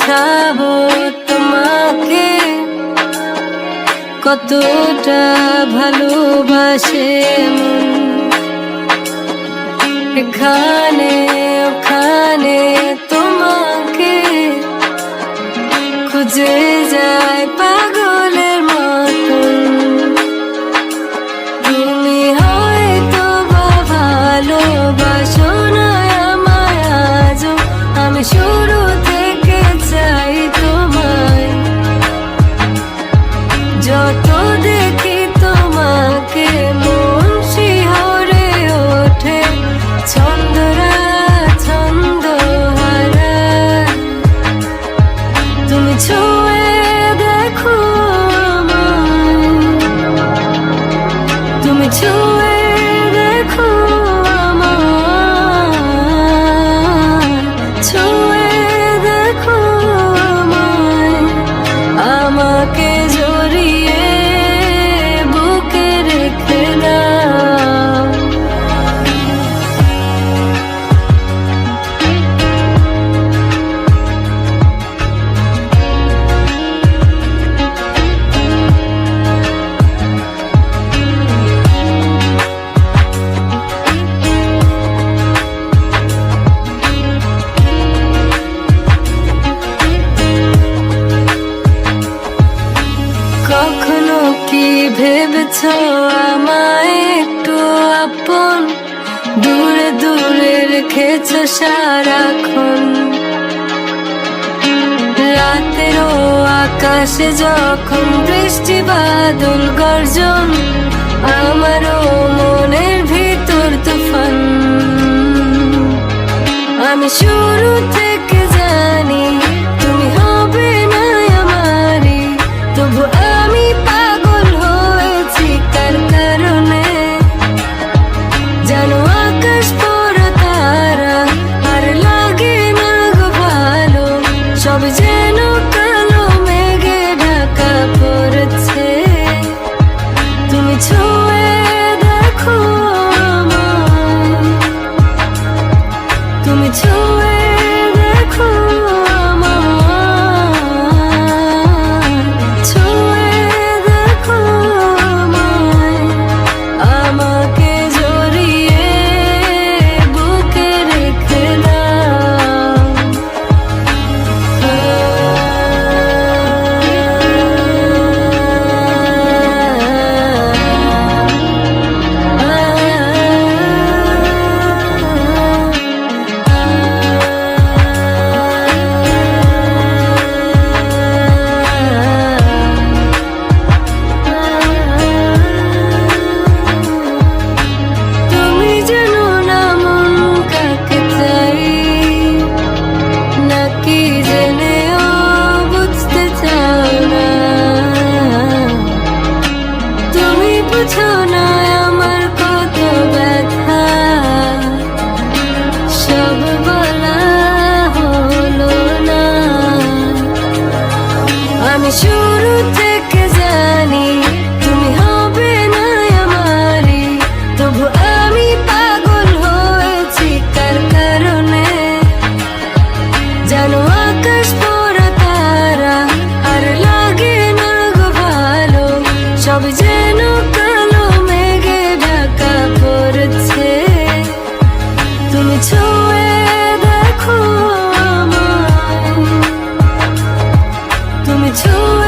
বোঝাবো তোমাকে কতটা ভালোবাসে মন। এখানে ওখানে তোমাকে খুঁজে যায় পাগলের মতন। তুমি হয়তো বা ভালোবাসো না আমায় আজও, আমি শুরু থেকে চাই তোমায়। যত দেখি তোমাকে মন শিহরে ওঠে, ছন্দরা ছন্দ হারায়। তুমি ছুঁয়ে দেখো আমায়, তুমি ছুঁয়ে দেখো আমায়, ছুঁয়ে দেখো আমায়। আমাকে জড়িয়ে বুকে রেখে দাও। কখনো কি ভেবেছ আমায় একটু আপন, দূরে দূরে রেখেছ সারাক্ষণ। রাতেরও আকাশে যখন বৃষ্টি বাদল গর্জন, আমারও মনের ভিতর তুফান। আমি শুরু থেকে জানি তুমি হবে না আমারই, তবু আমি পাগল হয়েছি কার কারণে। জানো আকাশ পড়া তারা আর লাগে না গো ভালো, সব যেন কালো মেঘে ঢাকা পড়েছে। তুমি ছুঁয়ে দেখো আমায়, তুমি ছুঁয়ে দেখো আমায়, ছুঁয়ে দেখো আমায়। আমাকে জড়িয়ে বুকে রেখে দাও। তুমি জানো না মন কাকে চাই, নাকি জেনেও বুঝতে চাও না। তুমি বুঝো না আমার কত ব্যথা, সব বলা হলো না। আমি শুরু থেকে জানি তুমি হবে না আমারই, তবু আমি পাগল হয়েছি কার কারণে। জানো আকাশ পড়া তারা আর লাগে না গো ভালো, সব যেন কালো মেঘে ঢাকা পড়েছে। তুমি ছুঁয়ে দেখো আমায়, তুমি ছুঁয়ে